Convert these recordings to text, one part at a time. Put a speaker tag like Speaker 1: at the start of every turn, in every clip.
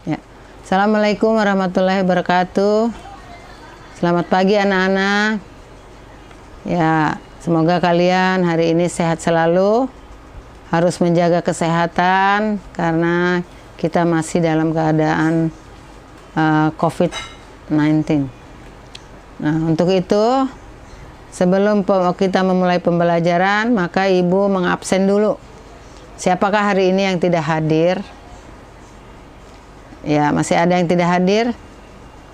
Speaker 1: Ya. Assalamualaikum warahmatullahi wabarakatuh. Selamat pagi anak-anak. Ya, semoga kalian hari ini sehat selalu. Harus menjaga kesehatan karena kita masih dalam keadaan COVID-19. Nah, untuk itu sebelum kita memulai pembelajaran, maka Ibu mengabsen dulu. Siapakah hari ini yang tidak hadir? Ya, masih ada yang tidak hadir?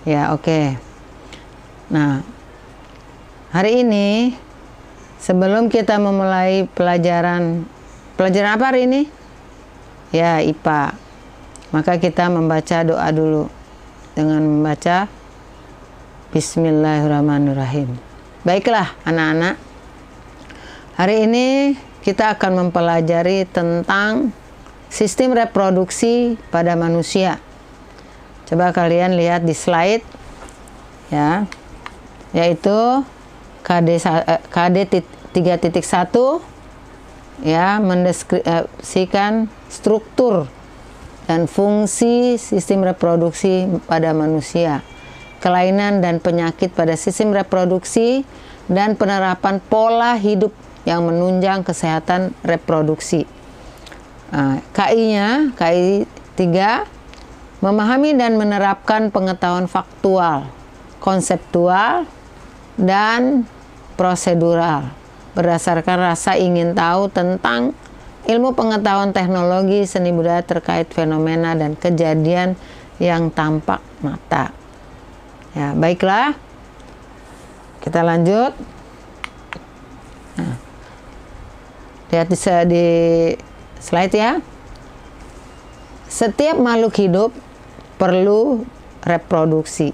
Speaker 1: Ya, oke. Nah, hari ini sebelum kita memulai pelajaran apa hari ini? Ya, IPA. Maka kita membaca doa dulu dengan membaca Bismillahirrahmanirrahim. Baiklah anak-anak, hari ini kita akan mempelajari tentang sistem reproduksi pada manusia. Coba kalian lihat di slide ya, yaitu KD 3.1 ya, mendeskripsikan struktur dan fungsi sistem reproduksi pada manusia, kelainan dan penyakit pada sistem reproduksi, dan penerapan pola hidup yang menunjang kesehatan reproduksi. KI-nya, KI 3, memahami dan menerapkan pengetahuan faktual, konseptual, dan prosedural berdasarkan rasa ingin tahu tentang ilmu pengetahuan teknologi seni budaya terkait fenomena dan kejadian yang tampak mata. Ya, baiklah. Kita lanjut. Nah, lihat di slide ya. Setiap makhluk hidup perlu reproduksi.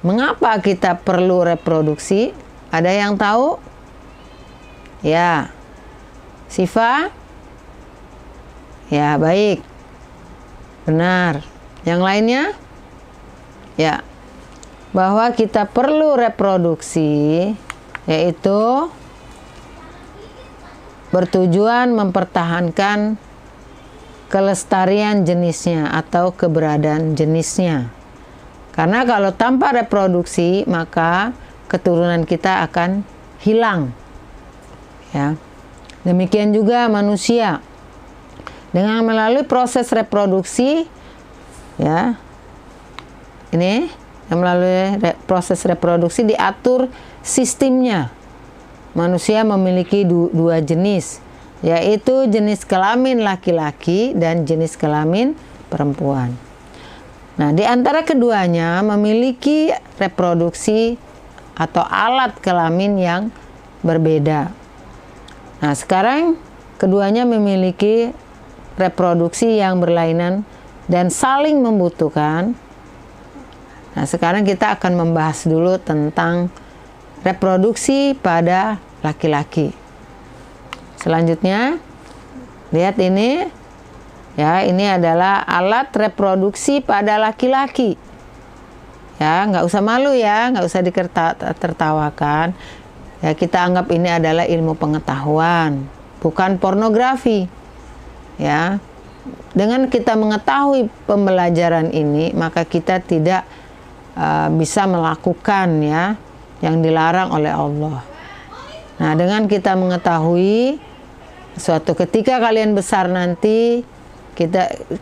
Speaker 1: Mengapa kita perlu reproduksi? Ada yang tahu? Ya. Sifa? Ya, baik. Benar. Yang lainnya? Ya. Bahwa kita perlu reproduksi, yaitu bertujuan mempertahankan kelestarian jenisnya atau keberadaan jenisnya. Karena kalau tanpa reproduksi, maka keturunan kita akan hilang. Ya. Demikian juga manusia. Dengan melalui proses reproduksi, ya, ini melalui proses reproduksi diatur sistemnya. Manusia memiliki dua jenis, yaitu jenis kelamin laki-laki dan jenis kelamin perempuan. Nah, di antara keduanya memiliki reproduksi atau alat kelamin yang berbeda. Nah, sekarang keduanya memiliki reproduksi yang berlainan dan saling membutuhkan. Nah, sekarang kita akan membahas dulu tentang reproduksi pada laki-laki. Selanjutnya, lihat ini. Ya, ini adalah alat reproduksi pada laki-laki. Ya, nggak usah malu ya, nggak usah ditertawakan. Ya, kita anggap ini adalah ilmu pengetahuan, bukan pornografi. Ya, dengan kita mengetahui pembelajaran ini, maka kita tidak bisa melakukan ya yang dilarang oleh Allah. Nah, dengan kita mengetahui, suatu ketika kalian besar nanti,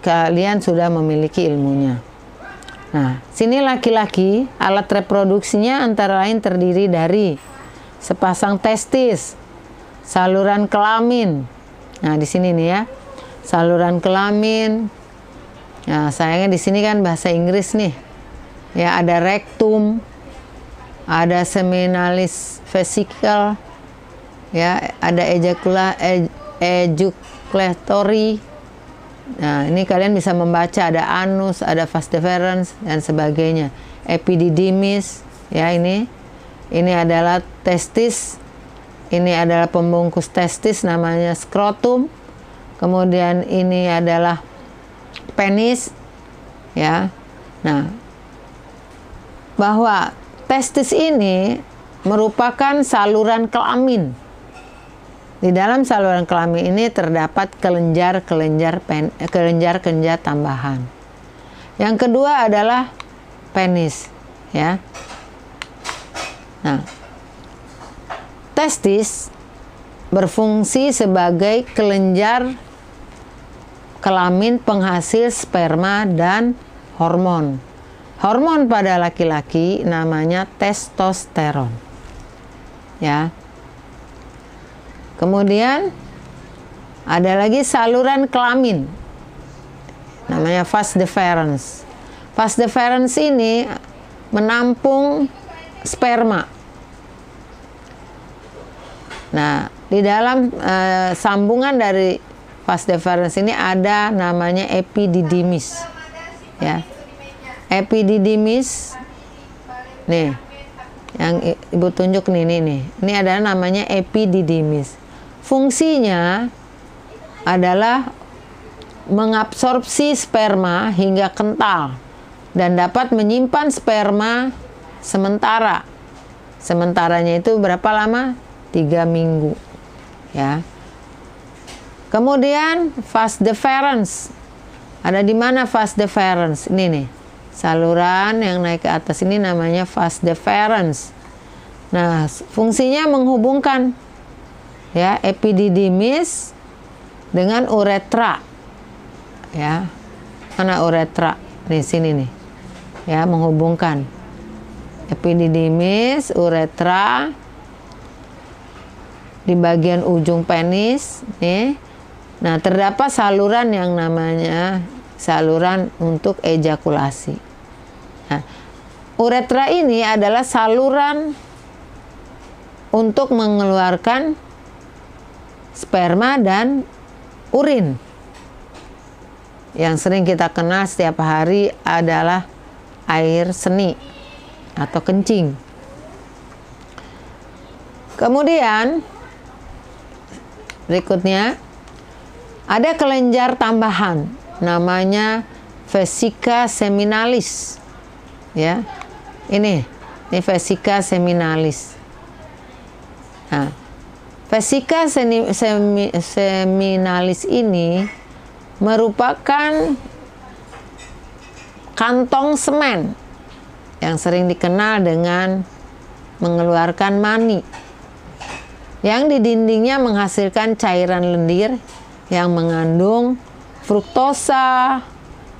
Speaker 1: kalian sudah memiliki ilmunya. Nah, sini laki-laki, alat reproduksinya antara lain terdiri dari sepasang testis, saluran kelamin. Nah, di sini nih ya, saluran kelamin. Nah, sayangnya di sini kan bahasa Inggris nih. Ya, ada rectum, ada seminalis vesicle, ya, ada ejaculatory. Nah, ini kalian bisa membaca, ada anus, ada vas deferens dan sebagainya. Epididymis, ya, ini adalah testis. Ini adalah pembungkus testis namanya skrotum. Kemudian ini adalah penis, ya. Nah, bahwa testis ini merupakan saluran kelamin. Di dalam saluran kelamin ini terdapat kelenjar tambahan. Yang kedua adalah penis, ya. Nah, testis berfungsi sebagai kelenjar kelamin penghasil sperma dan hormon. Hormon pada laki-laki namanya testosteron. Ya. Kemudian ada lagi saluran kelamin. Namanya vas deferens. Vas deferens ini menampung sperma. Nah, di dalam sambungan dari vas deferens ini ada namanya epididymis. Ya. Epididymis, nih, yang ibu tunjuk nih. Ini adalah namanya epididymis. Fungsinya adalah mengabsorpsi sperma hingga kental dan dapat menyimpan sperma sementara. Sementaranya itu berapa lama? 3 minggu. Ya. Kemudian vas deferens. Ada di mana vas deferens? Ini nih. Saluran yang naik ke atas ini namanya vas deferens. Nah, fungsinya menghubungkan ya epididymis dengan uretra. Ya. Mana uretra? Di sini nih. Ya, menghubungkan epididymis, uretra di bagian ujung penis nih. Nah, terdapat saluran yang namanya saluran untuk ejakulasi. Nah, uretra ini adalah saluran untuk mengeluarkan sperma dan urin. Yang sering kita kenal setiap hari adalah air seni atau kencing. Kemudian berikutnya ada kelenjar tambahan namanya vesica seminalis. Ya. Ini vesica seminalis. Nah, vesica seminalis ini merupakan kantong semen yang sering dikenal dengan mengeluarkan mani, yang di dindingnya menghasilkan cairan lendir yang mengandung fruktosa,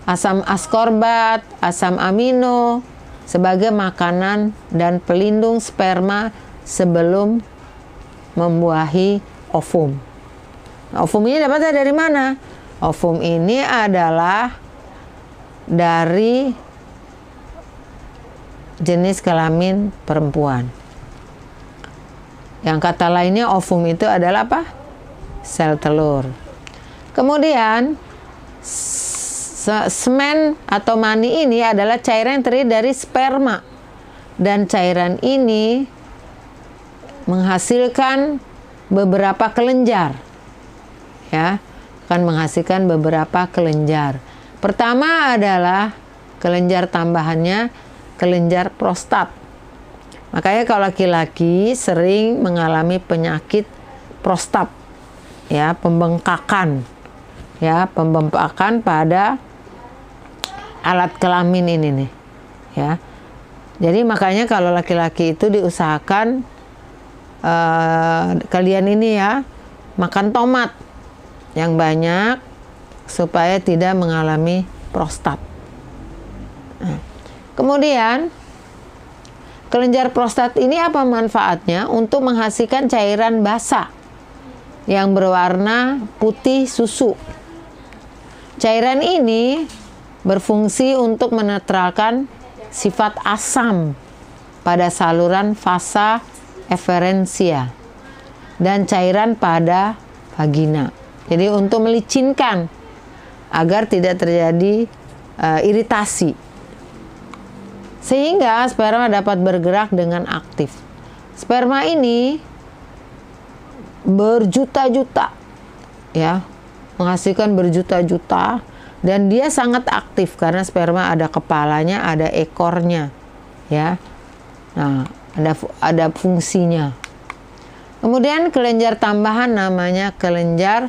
Speaker 1: asam askorbat, asam amino sebagai makanan dan pelindung sperma sebelum membuahi ovum. Nah, ovum ini dapatnya dari mana? Ovum ini adalah dari jenis kelamin perempuan. Yang kata lainnya ovum itu adalah apa? Sel telur. Kemudian semen atau mani ini adalah cairan yang terdiri dari sperma, dan cairan ini menghasilkan beberapa kelenjar. Ya, akan menghasilkan beberapa kelenjar. Pertama adalah kelenjar tambahannya kelenjar prostat. Makanya kalau laki-laki sering mengalami penyakit prostat, ya, pembengkakan, ya, pembengkakan pada alat kelamin ini nih, ya. Jadi makanya kalau laki-laki itu diusahakan kalian ini ya makan tomat yang banyak supaya tidak mengalami prostat. Nah, kemudian kelenjar prostat ini apa manfaatnya? Untuk menghasilkan cairan basah yang berwarna putih susu. Cairan ini berfungsi untuk menetralkan sifat asam pada saluran vasa efferentia dan cairan pada vagina. Jadi untuk melicinkan agar tidak terjadi iritasi, sehingga sperma dapat bergerak dengan aktif. Sperma ini berjuta-juta, ya, menghasilkan berjuta-juta, dan dia sangat aktif karena sperma ada kepalanya, ada ekornya, ya. Nah, ada fungsinya. Kemudian kelenjar tambahan namanya kelenjar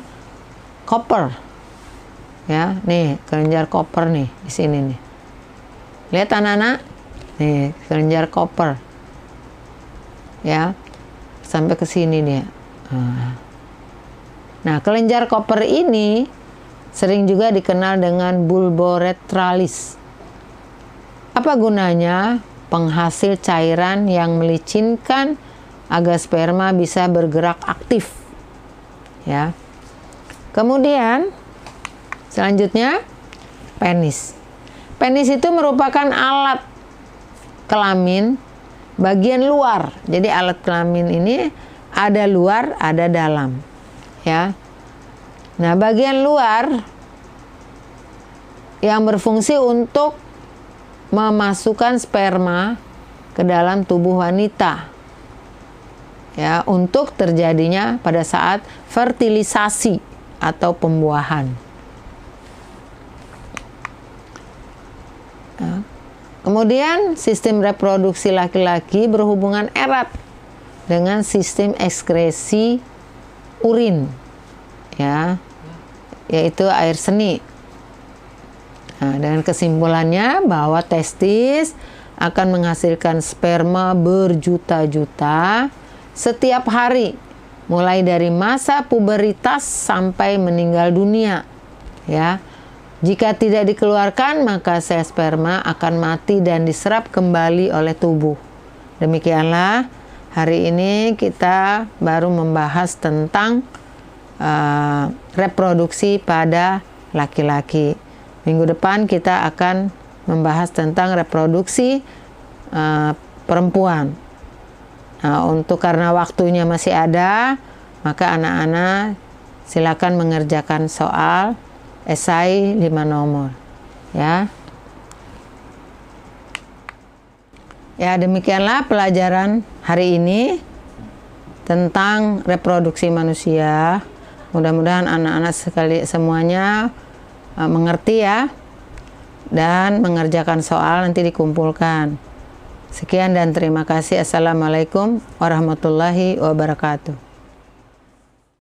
Speaker 1: Cooper. Ya, nih kelenjar Cooper nih di sini nih. Lihat anak-anak, nih kelenjar koper, ya, sampai ke sini dia. Nah, kelenjar koper ini sering juga dikenal dengan bulboretralis. Apa gunanya? Penghasil cairan yang melicinkan agar sperma bisa bergerak aktif. Ya. Kemudian selanjutnya penis. Penis itu merupakan alat kelamin bagian luar. Jadi alat kelamin ini ada luar, ada dalam. Ya. Nah, bagian luar yang berfungsi untuk memasukkan sperma ke dalam tubuh wanita, ya, untuk terjadinya pada saat fertilisasi atau pembuahan. Ya. Kemudian sistem reproduksi laki-laki berhubungan erat dengan sistem ekskresi urin, ya, yaitu air seni. Nah, dengan kesimpulannya bahwa testis akan menghasilkan sperma berjuta-juta setiap hari, mulai dari masa puberitas sampai meninggal dunia. Ya, jika tidak dikeluarkan, maka sel sperma akan mati dan diserap kembali oleh tubuh. Demikianlah hari ini kita baru membahas tentang reproduksi pada laki-laki. Minggu depan kita akan membahas tentang reproduksi perempuan. Nah, karena waktunya masih ada, maka anak-anak silakan mengerjakan soal esai 5 nomor. Ya. Ya, demikianlah pelajaran hari ini tentang reproduksi manusia. Mudah-mudahan anak-anak semuanya mengerti ya, dan mengerjakan soal nanti dikumpulkan. Sekian dan terima kasih. Assalamualaikum warahmatullahi wabarakatuh.